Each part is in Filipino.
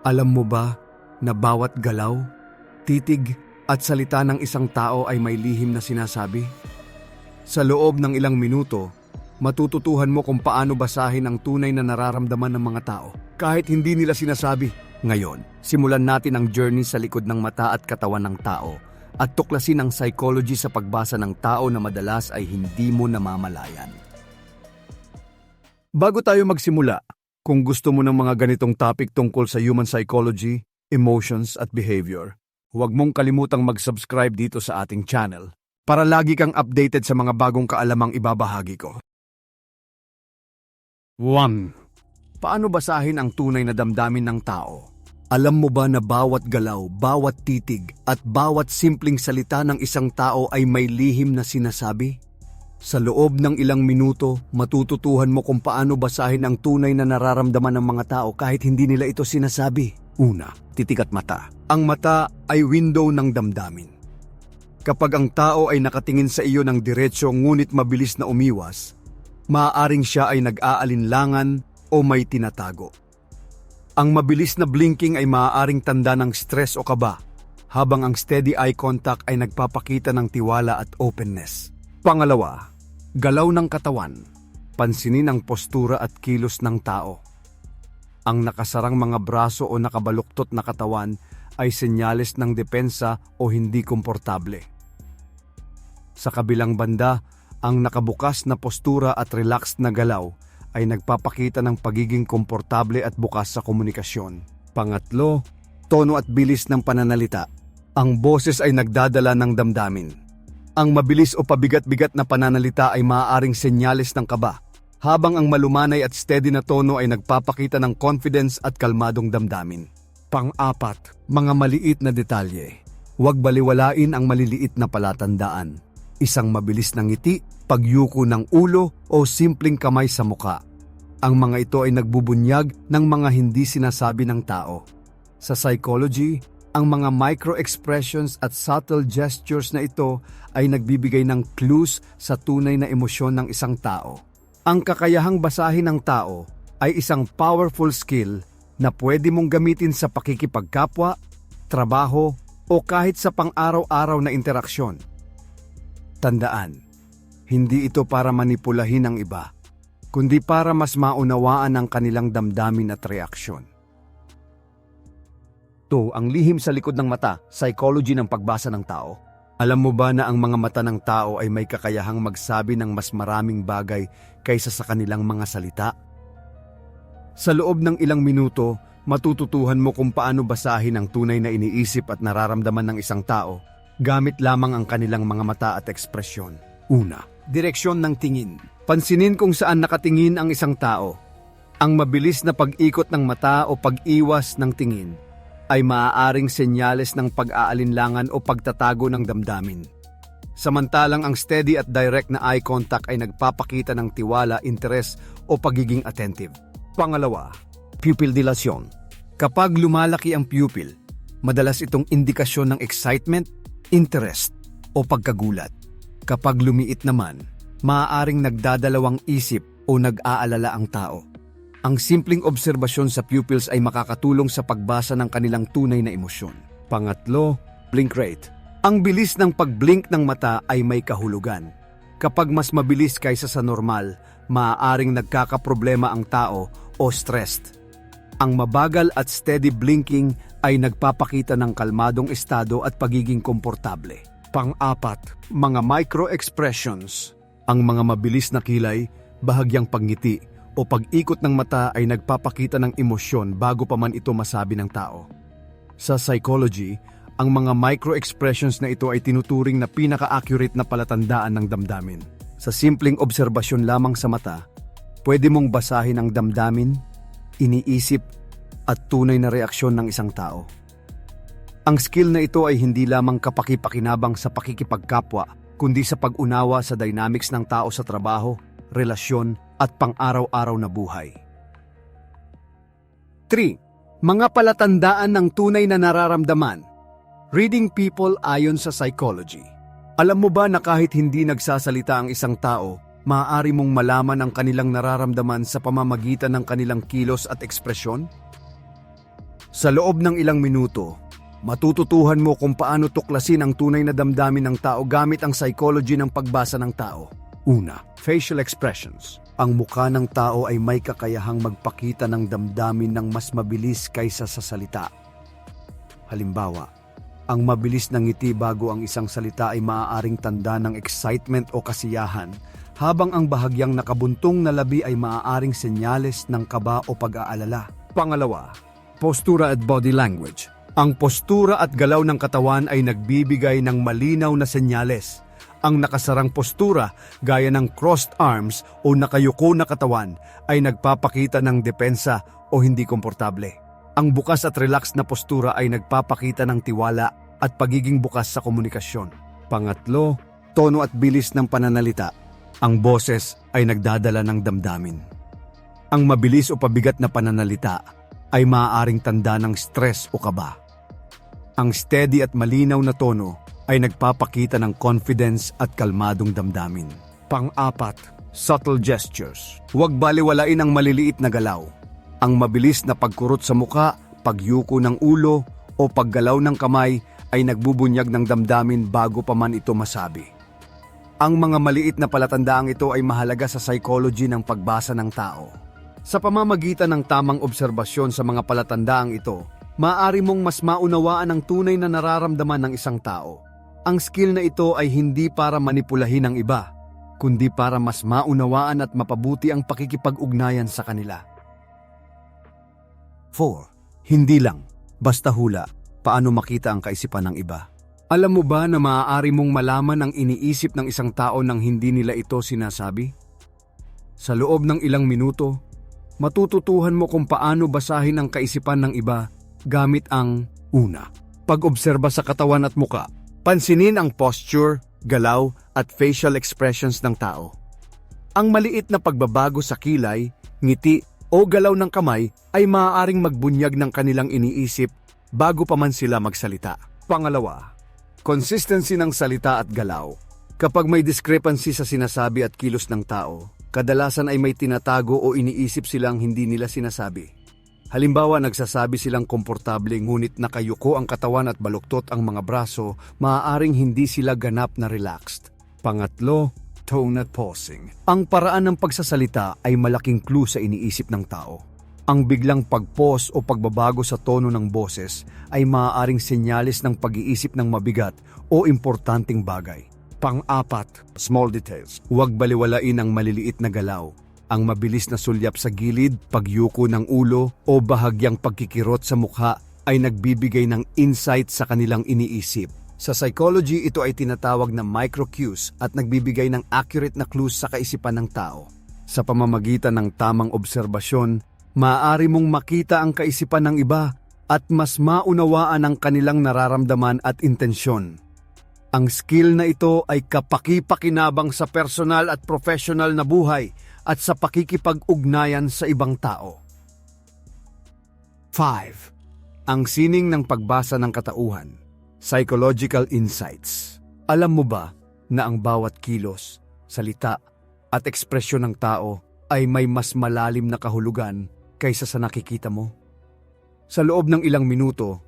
Alam mo ba na bawat galaw, titig at salita ng isang tao ay may lihim na sinasabi? Sa loob ng ilang minuto, matututuhan mo kung paano basahin ang tunay na nararamdaman ng mga tao kahit hindi nila sinasabi. Ngayon, simulan natin ang journey sa likod ng mata at katawan ng tao at tuklasin ang psychology sa pagbasa ng tao na madalas ay hindi mo namamalayan. Bago tayo magsimula, kung gusto mo ng mga ganitong topic tungkol sa human psychology, emotions at behavior, huwag mong kalimutang mag-subscribe dito sa ating channel para lagi kang updated sa mga bagong kaalamang ibabahagi ko. 1. Paano basahin ang tunay na damdamin ng tao? Alam mo ba na bawat galaw, bawat titig at bawat simpleng salita ng isang tao ay may lihim na sinasabi? Sa loob ng ilang minuto, matututuhan mo kung paano basahin ang tunay na nararamdaman ng mga tao kahit hindi nila ito sinasabi. Una, titig at mata. Ang mata ay window ng damdamin. Kapag ang tao ay nakatingin sa iyo ng diretsyo ngunit mabilis na umiwas, maaaring siya ay nag-aalinlangan o may tinatago. Ang mabilis na blinking ay maaaring tanda ng stress o kaba, habang ang steady eye contact ay nagpapakita ng tiwala at openness. Pangalawa, galaw ng katawan. Pansinin ang postura at kilos ng tao. Ang nakasarang mga braso o nakabaluktot na katawan ay senyales ng depensa o hindi komportable. Sa kabilang banda, ang nakabukas na postura at relaxed na galaw ay nagpapakita ng pagiging komportable at bukas sa komunikasyon. Pangatlo, tono at bilis ng pananalita. Ang boses ay nagdadala ng damdamin. Ang mabilis o pabigat-bigat na pananalita ay maaaring senyales ng kaba, habang ang malumanay at steady na tono ay nagpapakita ng confidence at kalmadong damdamin. Pang-apat, mga maliit na detalye. Huwag baliwalain ang maliliit na palatandaan. Isang mabilis na ngiti, pagyuko ng ulo o simpleng kamay sa muka. Ang mga ito ay nagbubunyag ng mga hindi sinasabi ng tao. Sa psychology, ang mga micro-expressions at subtle gestures na ito ay nagbibigay ng clues sa tunay na emosyon ng isang tao. Ang kakayahang basahin ng tao ay isang powerful skill na pwede mong gamitin sa pakikipagkapwa, trabaho o kahit sa pang-araw-araw na interaksyon. Tandaan, hindi ito para manipulahin ang iba, kundi para mas maunawaan ang kanilang damdamin at reaksyon. 2. Ang lihim sa likod ng mata, psychology ng pagbasa ng tao. Alam mo ba na ang mga mata ng tao ay may kakayahang magsabi ng mas maraming bagay kaysa sa kanilang mga salita? Sa loob ng ilang minuto, matututuhan mo kung paano basahin ang tunay na iniisip at nararamdaman ng isang tao gamit lamang ang kanilang mga mata at ekspresyon. Una, direksyon ng tingin. Pansinin kung saan nakatingin ang isang tao. Ang mabilis na pag-ikot ng mata o pag-iwas ng tingin ay maaaring senyales ng pag-aalinlangan o pagtatago ng damdamin. Samantalang ang steady at direct na eye contact ay nagpapakita ng tiwala, interes o pagiging attentive. Pangalawa, pupil dilatation. Kapag lumalaki ang pupil, madalas itong indikasyon ng excitement, interest o pagkagulat. Kapag lumiit naman, maaaring nagdadalawang isip o nag-aalala ang tao. Ang simpleng obserbasyon sa pupils ay makakatulong sa pagbasa ng kanilang tunay na emosyon. Pangatlo, blink rate. Ang bilis ng pag-blink ng mata ay may kahulugan. Kapag mas mabilis kaysa sa normal, maaaring nagkakaproblema ang tao o stressed. Ang mabagal at steady blinking ay nagpapakita ng kalmadong estado at pagiging komportable. Pang-apat, mga micro-expressions. Ang mga mabilis na kilay, bahagyang pagngiti, o pag-ikot ng mata ay nagpapakita ng emosyon bago pa man ito masabi ng tao. Sa psychology, ang mga micro-expressions na ito ay tinuturing na pinaka-accurate na palatandaan ng damdamin. Sa simpleng obserbasyon lamang sa mata, pwede mong basahin ang damdamin, iniisip, at tunay na reaksyon ng isang tao. Ang skill na ito ay hindi lamang kapaki-pakinabang sa pakikipagkapwa, kundi sa pag-unawa sa dynamics ng tao sa trabaho, relasyon, at pang-araw-araw na buhay. 3. Mga palatandaan ng tunay na nararamdaman. Reading people ayon sa psychology. Alam mo ba na kahit hindi nagsasalita ang isang tao, maaari mong malaman ang kanilang nararamdaman sa pamamagitan ng kanilang kilos at ekspresyon? Sa loob ng ilang minuto, matututuhan mo kung paano tuklasin ang tunay na damdamin ng tao gamit ang psychology ng pagbasa ng tao. Una, facial expressions. Ang mukha ng tao ay may kakayahang magpakita ng damdamin ng mas mabilis kaysa sa salita. Halimbawa, ang mabilis na ngiti bago ang isang salita ay maaaring tanda ng excitement o kasiyahan, habang ang bahagyang nakabuntong na labi ay maaaring senyales ng kaba o pag-aalala. Pangalawa, postura at body language. Ang postura at galaw ng katawan ay nagbibigay ng malinaw na senyales. Ang nakasarang postura, gaya ng crossed arms o nakayuko na katawan, ay nagpapakita ng depensa o hindi komportable. Ang bukas at relaxed na postura ay nagpapakita ng tiwala at pagiging bukas sa komunikasyon. Pangatlo, tono at bilis ng pananalita. Ang boses ay nagdadala ng damdamin. Ang mabilis o pabigat na pananalita ay maaaring tanda ng stress o kaba. Ang steady at malinaw na tono ay nagpapakita ng confidence at kalmadong damdamin. Pang-apat, subtle gestures. Huwag baliwalain ang maliliit na galaw. Ang mabilis na pagkurot sa muka, pagyuko ng ulo, o paggalaw ng kamay ay nagbubunyag ng damdamin bago pa man ito masabi. Ang mga maliit na palatandaang ito ay mahalaga sa psychology ng pagbasa ng tao. Sa pamamagitan ng tamang obserbasyon sa mga palatandaang ito, maaari mong mas maunawaan ang tunay na nararamdaman ng isang tao. Ang skill na ito ay hindi para manipulahin ang iba, kundi para mas maunawaan at mapabuti ang pakikipag-ugnayan sa kanila. 4. Hindi lang, basta hula, paano makita ang kaisipan ng iba. Alam mo ba na maaari mong malaman ang iniisip ng isang tao nang hindi nila ito sinasabi? Sa loob ng ilang minuto, matututuhan mo kung paano basahin ang kaisipan ng iba gamit ang una, pag-obserba sa katawan at muka. Pansinin ang posture, galaw at facial expressions ng tao. Ang maliit na pagbabago sa kilay, ngiti o galaw ng kamay ay maaaring magbunyag ng kanilang iniisip bago pa man sila magsalita. Pangalawa, consistency ng salita at galaw. Kapag may discrepancy sa sinasabi at kilos ng tao, kadalasan ay may tinatago o iniisip silang hindi nila sinasabi. Halimbawa, nagsasabi silang komportable ngunit nakayuko ang katawan at baluktot ang mga braso, maaaring hindi sila ganap na relaxed. Pangatlo, tone at pausing. Ang paraan ng pagsasalita ay malaking clue sa iniisip ng tao. Ang biglang pag-pause o pagbabago sa tono ng boses ay maaaring senyales ng pag-iisip ng mabigat o importanteng bagay. Pang-apat, small details. Huwag baliwalain ang maliliit na galaw. Ang mabilis na sulyap sa gilid, pagyuko ng ulo o bahagyang pagkikirot sa mukha ay nagbibigay ng insight sa kanilang iniisip. Sa psychology, ito ay tinatawag na micro-cues at nagbibigay ng accurate na clues sa kaisipan ng tao. Sa pamamagitan ng tamang obserbasyon, maaari mong makita ang kaisipan ng iba at mas maunawaan ang kanilang nararamdaman at intensyon. Ang skill na ito ay kapaki-pakinabang sa personal at professional na buhay at sa pakikipag-ugnayan sa ibang tao. 5. Ang sining ng pagbasa ng katauhan. Psychological insights. Alam mo ba na ang bawat kilos, salita, at ekspresyon ng tao ay may mas malalim na kahulugan kaysa sa nakikita mo? Sa loob ng ilang minuto,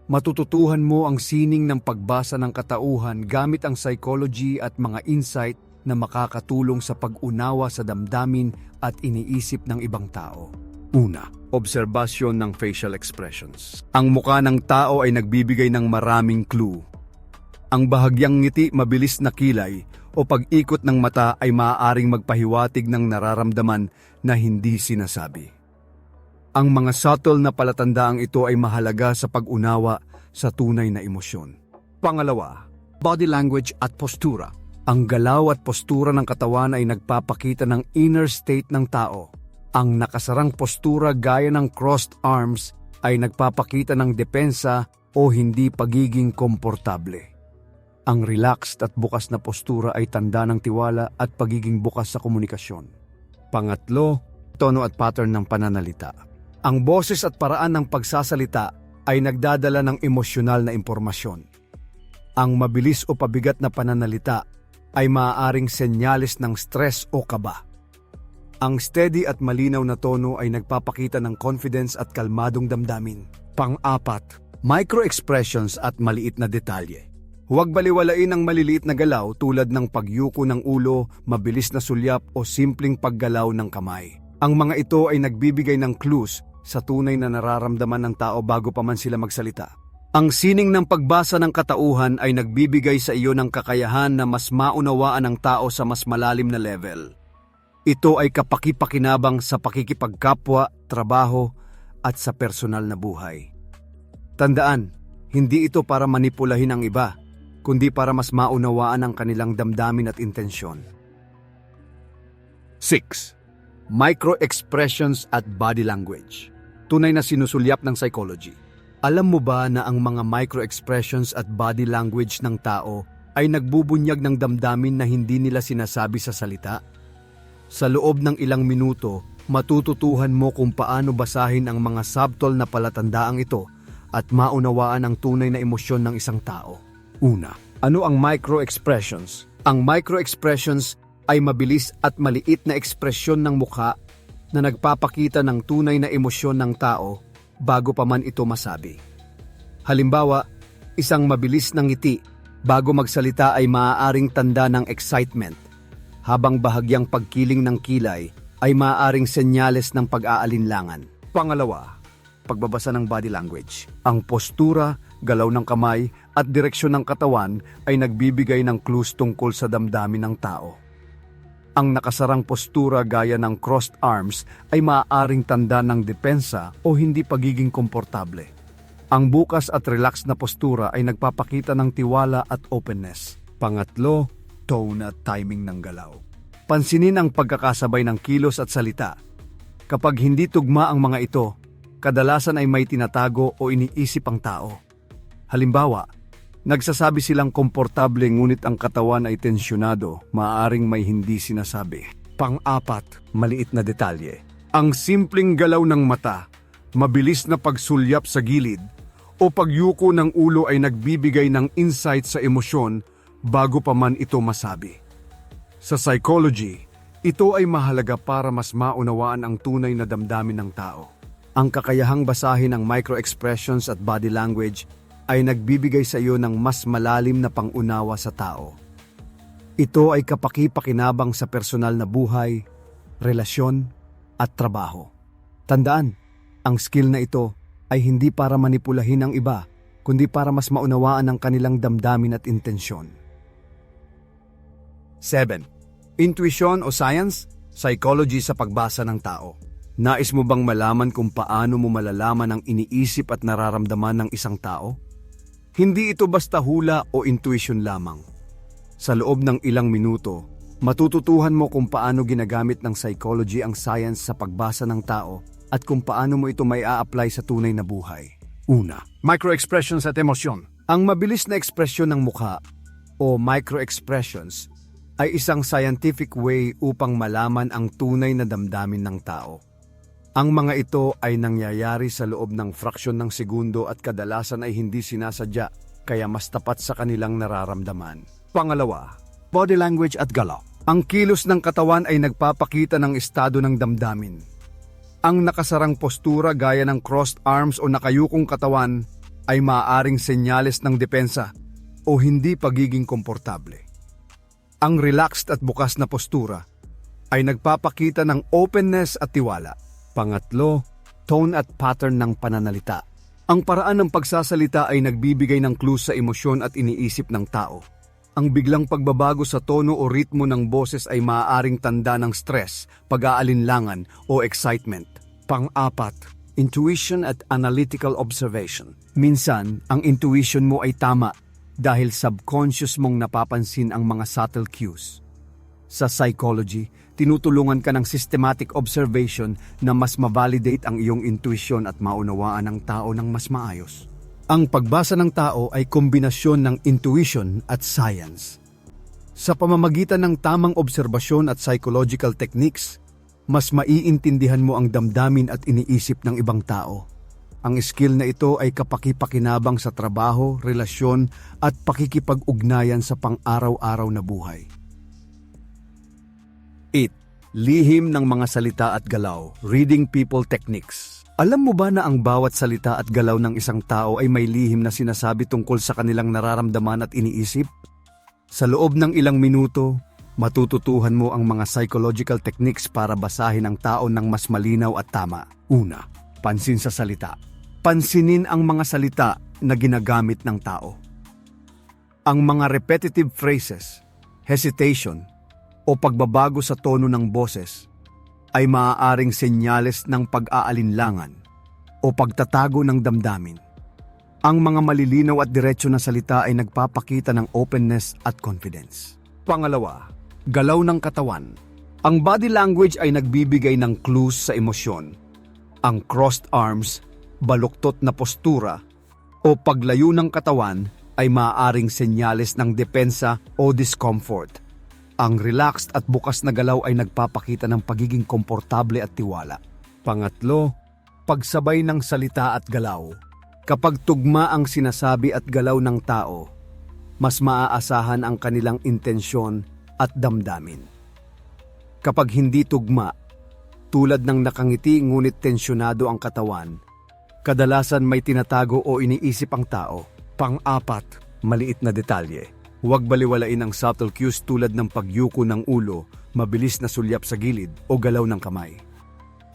matututuhan mo ang sining ng pagbasa ng katauhan gamit ang psychology at mga insight na makakatulong sa pag-unawa sa damdamin at iniisip ng ibang tao. Una, obserbasyon ng facial expressions. Ang mukha ng tao ay nagbibigay ng maraming clue. Ang bahagyang ngiti, mabilis na kilay, o pag-ikot ng mata ay maaaring magpahiwatig ng nararamdaman na hindi sinasabi. Ang mga subtle na palatandaang ito ay mahalaga sa pag-unawa sa tunay na emosyon. Pangalawa, body language at postura. Ang galaw at postura ng katawan ay nagpapakita ng inner state ng tao. Ang nakasarang postura gaya ng crossed arms ay nagpapakita ng depensa o hindi pagiging komportable. Ang relaxed at bukas na postura ay tanda ng tiwala at pagiging bukas sa komunikasyon. Pangatlo, tono at pattern ng pananalita. Ang boses at paraan ng pagsasalita ay nagdadala ng emosyonal na impormasyon. Ang mabilis o pabigat na pananalita ay maaaring senyales ng stress o kaba. Ang steady at malinaw na tono ay nagpapakita ng confidence at kalmadong damdamin. Pang-apat, micro-expressions at maliit na detalye. Huwag baliwalain ang maliliit na galaw tulad ng pagyuko ng ulo, mabilis na sulyap o simpleng paggalaw ng kamay. Ang mga ito ay nagbibigay ng clues sa tunay na nararamdaman ng tao bago pa man sila magsalita. Ang sining ng pagbasa ng katauhan ay nagbibigay sa iyo ng kakayahan na mas maunawaan ang tao sa mas malalim na level. Ito ay kapaki-pakinabang sa pakikipagkapwa, trabaho, at sa personal na buhay. Tandaan, hindi ito para manipulahin ang iba, kundi para mas maunawaan ang kanilang damdamin at intensyon. 6. Micro-expressions at body language. Tunay na sinusulyap ng psychology. Alam mo ba na ang mga micro-expressions at body language ng tao ay nagbubunyag ng damdamin na hindi nila sinasabi sa salita? Sa loob ng ilang minuto, matututuhan mo kung paano basahin ang mga subtle na palatandaang ito at maunawaan ang tunay na emosyon ng isang tao. Una, ano ang micro-expressions? Ang micro-expressions ay mabilis at maliit na ekspresyon ng mukha na nagpapakita ng tunay na emosyon ng tao bago pa man ito masabi. Halimbawa, isang mabilis na ngiti bago magsalita ay maaaring tanda ng excitement, habang bahagyang pagkiling ng kilay ay maaaring senyales ng pag-aalinlangan. Pangalawa, pagbabasa ng body language. Ang postura, galaw ng kamay at direksyon ng katawan ay nagbibigay ng clues tungkol sa damdamin ng tao. Ang nakasarang postura gaya ng crossed arms ay maaaring tanda ng depensa o hindi pagiging komportable. Ang bukas at relaxed na postura ay nagpapakita ng tiwala at openness. Pangatlo, tone at timing ng galaw. Pansinin ang pagkakasabay ng kilos at salita. Kapag hindi tugma ang mga ito, kadalasan ay may tinatago o iniisip ang tao. Halimbawa, nagsasabi silang komportable ngunit ang katawan ay tensyonado, maaaring may hindi sinasabi. Pang-apat, maliit na detalye. Ang simpleng galaw ng mata, mabilis na pagsulyap sa gilid, o pagyuko ng ulo ay nagbibigay ng insight sa emosyon bago pa man ito masabi. Sa psychology, ito ay mahalaga para mas maunawaan ang tunay na damdamin ng tao. Ang kakayahang basahin ang micro-expressions at body language ay nagbibigay sa iyo ng mas malalim na pangunawa sa tao. Ito ay kapaki-pakinabang sa personal na buhay, relasyon, at trabaho. Tandaan, ang skill na ito ay hindi para manipulahin ang iba, kundi para mas maunawaan ang kanilang damdamin at intensyon. 7. Intuition o science, psychology sa pagbasa ng tao. Nais mo bang malaman kung paano mo malalaman ang iniisip at nararamdaman ng isang tao? Hindi ito basta hula o intuition lamang. Sa loob ng ilang minuto, matututuhan mo kung paano ginagamit ng psychology ang science sa pagbasa ng tao at kung paano mo ito may a-apply sa tunay na buhay. Una, micro-expressions at emosyon. Ang mabilis na ekspresyon ng mukha o micro-expressions ay isang scientific way upang malaman ang tunay na damdamin ng tao. Ang mga ito ay nangyayari sa loob ng fraksyon ng segundo at kadalasan ay hindi sinasadya, kaya mas tapat sa kanilang nararamdaman. Pangalawa, body language at galaw. Ang kilos ng katawan ay nagpapakita ng estado ng damdamin. Ang nakasarang postura gaya ng crossed arms o nakayukong katawan ay maaaring senyales ng depensa o hindi pagiging komportable. Ang relaxed at bukas na postura ay nagpapakita ng openness at tiwala. Pangatlo, tone at pattern ng pananalita. Ang paraan ng pagsasalita ay nagbibigay ng clues sa emosyon at iniisip ng tao. Ang biglang pagbabago sa tono o ritmo ng boses ay maaaring tanda ng stress, pag-aalinlangan o excitement. Pang-apat, intuition at analytical observation. Minsan, ang intuition mo ay tama dahil subconscious mong napapansin ang mga subtle cues. Sa psychology, tinutulungan ka ng systematic observation na mas ma-validate ang iyong intuition at maunawaan ang tao ng mas maayos. Ang pagbasa ng tao ay kombinasyon ng intuition at science. Sa pamamagitan ng tamang obserbasyon at psychological techniques, mas maiintindihan mo ang damdamin at iniisip ng ibang tao. Ang skill na ito ay kapaki-pakinabang sa trabaho, relasyon at pakikipag-ugnayan sa pang-araw-araw na buhay. 8. Lihim ng mga salita at galaw, reading people techniques. Alam mo ba na ang bawat salita at galaw ng isang tao ay may lihim na sinasabi tungkol sa kanilang nararamdaman at iniisip? Sa loob ng ilang minuto, matututuhan mo ang mga psychological techniques para basahin ang tao ng mas malinaw at tama. Una, pansin sa salita. Pansinin ang mga salita na ginagamit ng tao. Ang mga repetitive phrases, hesitation, o pagbabago sa tono ng boses ay maaaring senyales ng pag-aalinlangan o pagtatago ng damdamin. Ang mga malilinaw at diretso na salita ay nagpapakita ng openness at confidence. Pangalawa, galaw ng katawan. Ang body language ay nagbibigay ng clues sa emosyon. Ang crossed arms, baluktot na postura, o paglayo ng katawan ay maaaring senyales ng depensa o discomfort. Ang relaxed at bukas na galaw ay nagpapakita ng pagiging komportable at tiwala. Pangatlo, pagsabay ng salita at galaw. Kapag tugma ang sinasabi at galaw ng tao, mas maaasahan ang kanilang intensyon at damdamin. Kapag hindi tugma, tulad ng nakangiti ngunit tensyonado ang katawan, kadalasan may tinatago o iniisip ang tao. Pang-apat, maliit na detalye. Huwag baliwalain ang subtle cues tulad ng pagyuko ng ulo, mabilis na sulyap sa gilid o galaw ng kamay.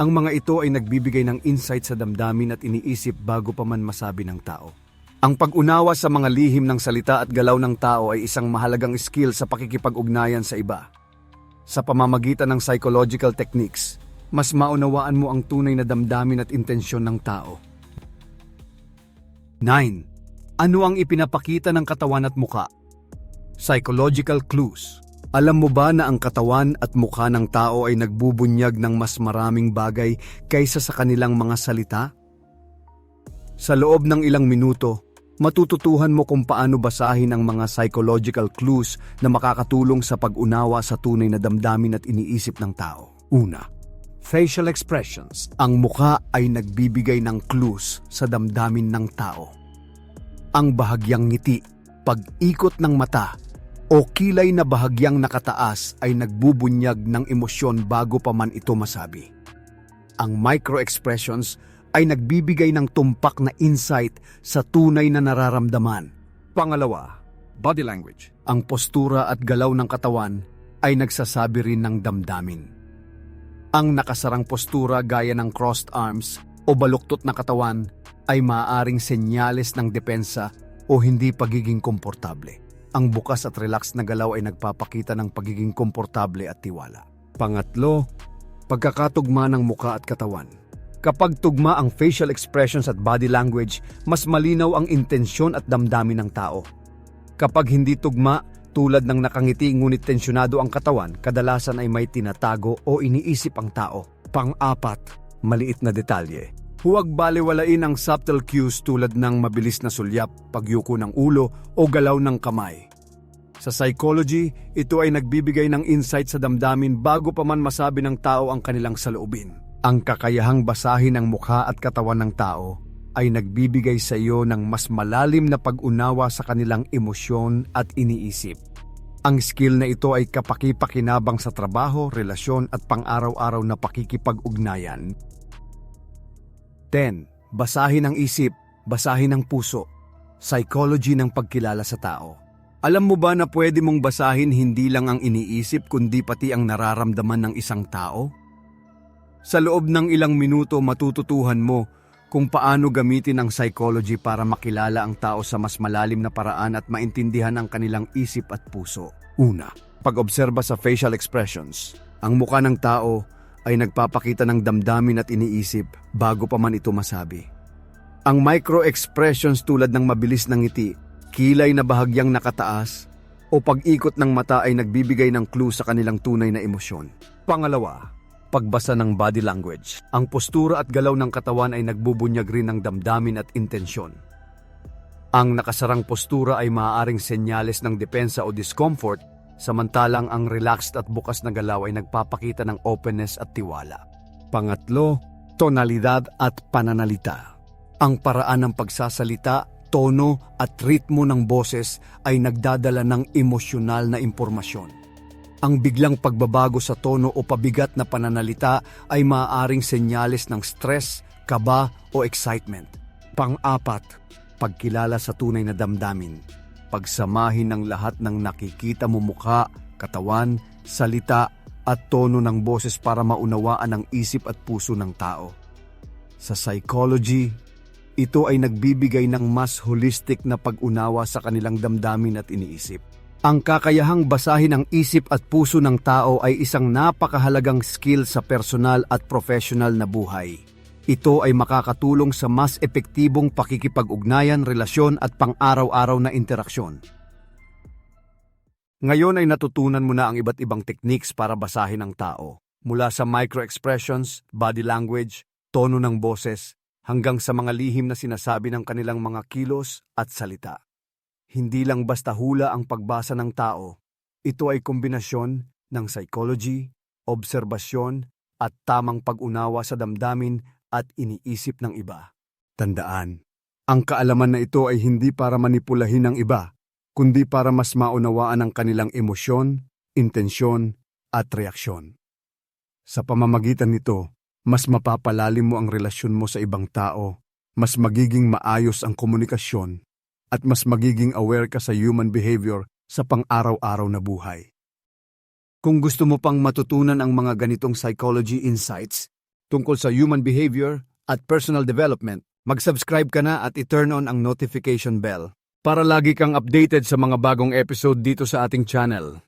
Ang mga ito ay nagbibigay ng insight sa damdamin at iniisip bago pa man masabi ng tao. Ang pag-unawa sa mga lihim ng salita at galaw ng tao ay isang mahalagang skill sa pakikipag-ugnayan sa iba. Sa pamamagitan ng psychological techniques, mas maunawaan mo ang tunay na damdamin at intensyon ng tao. 9. Ano ang ipinapakita ng katawan at muka? Psychological clues. Alam mo ba na ang katawan at mukha ng tao ay nagbubunyag ng mas maraming bagay kaysa sa kanilang mga salita? Sa loob ng ilang minuto, matututuhan mo kung paano basahin ang mga psychological clues na makakatulong sa pag-unawa sa tunay na damdamin at iniisip ng tao. Una, facial expressions. Ang mukha ay nagbibigay ng clues sa damdamin ng tao. Ang bahagyang ngiti, pag-ikot ng mata, o kilay na bahagyang nakataas ay nagbubunyag ng emosyon bago pa man ito masabi. Ang micro-expressions ay nagbibigay ng tumpak na insight sa tunay na nararamdaman. Pangalawa, body language. Ang postura at galaw ng katawan ay nagsasabi rin ng damdamin. Ang nakasarang postura gaya ng crossed arms o baluktot na katawan ay maaaring senyales ng depensa o hindi pagiging komportable. Ang bukas at relaxed na galaw ay nagpapakita ng pagiging komportable at tiwala. Pangatlo, pagkakatugma ng muka at katawan. Kapag tugma ang facial expressions at body language, mas malinaw ang intensyon at damdamin ng tao. Kapag hindi tugma, tulad ng nakangiti ngunit tensyonado ang katawan, kadalasan ay may tinatago o iniisip ang tao. Pang-apat, maliit na detalye. Huwag baliwalain ang subtle cues tulad ng mabilis na sulyap, pagyuko ng ulo o galaw ng kamay. Sa psychology, ito ay nagbibigay ng insight sa damdamin bago pa man masabi ng tao ang kanilang saloobin. Ang kakayahang basahin ang mukha at katawan ng tao ay nagbibigay sa iyo ng mas malalim na pag-unawa sa kanilang emosyon at iniisip. Ang skill na ito ay kapaki-pakinabang sa trabaho, relasyon at pang-araw-araw na pakikipag-ugnayan. 10. Basahin ang isip, basahin ang puso. Psychology ng pagkilala sa tao. Alam mo ba na pwede mong basahin hindi lang ang iniisip kundi pati ang nararamdaman ng isang tao? Sa loob ng ilang minuto matututuhan mo kung paano gamitin ang psychology para makilala ang tao sa mas malalim na paraan at maintindihan ang kanilang isip at puso. Una, pag-obserba sa facial expressions. Ang mukha ng tao ay nagpapakita ng damdamin at iniisip bago pa man ito masabi. Ang micro-expressions tulad ng mabilis na ngiti, kilay na bahagyang nakataas, o pag-ikot ng mata ay nagbibigay ng clue sa kanilang tunay na emosyon. Pangalawa, pagbasa ng body language. Ang postura at galaw ng katawan ay nagbubunyag rin ng damdamin at intensyon. Ang nakasarang postura ay maaaring senyales ng depensa o discomfort, samantalang ang relaxed at bukas na galaw ay nagpapakita ng openness at tiwala. Pangatlo, tonalidad at pananalita. Ang paraan ng pagsasalita, tono at ritmo ng boses ay nagdadala ng emosyonal na impormasyon. Ang biglang pagbabago sa tono o pabigat na pananalita ay maaaring senyales ng stress, kaba o excitement. Pang-apat, pagkilala sa tunay na damdamin. Pagsamahin ng lahat ng nakikita mo mukha, katawan, salita at tono ng boses para maunawaan ang isip at puso ng tao. Sa psychology, ito ay nagbibigay ng mas holistic na pag-unawa sa kanilang damdamin at iniisip. Ang kakayahang basahin ang isip at puso ng tao ay isang napakahalagang skill sa personal at professional na buhay. Ito ay makakatulong sa mas epektibong pakikipag-ugnayan, relasyon at pang-araw-araw na interaksyon. Ngayon ay natutunan mo na ang iba't ibang techniques para basahin ang tao. Mula sa micro-expressions, body language, tono ng boses, hanggang sa mga lihim na sinasabi ng kanilang mga kilos at salita. Hindi lang basta hula ang pagbasa ng tao. Ito ay kombinasyon ng psychology, obserbasyon, at tamang pag-unawa sa damdamin at iniisip ng iba. Tandaan, ang kaalaman na ito ay hindi para manipulahin ang iba, kundi para mas maunawaan ang kanilang emosyon, intensyon, at reaksyon. Sa pamamagitan nito, mas mapapalalim mo ang relasyon mo sa ibang tao, mas magiging maayos ang komunikasyon, at mas magiging aware ka sa human behavior sa pang-araw-araw na buhay. Kung gusto mo pang matutunan ang mga ganitong psychology insights tungkol sa human behavior at personal development, mag-subscribe ka na at i-turn on ang notification bell para lagi kang updated sa mga bagong episode dito sa ating channel.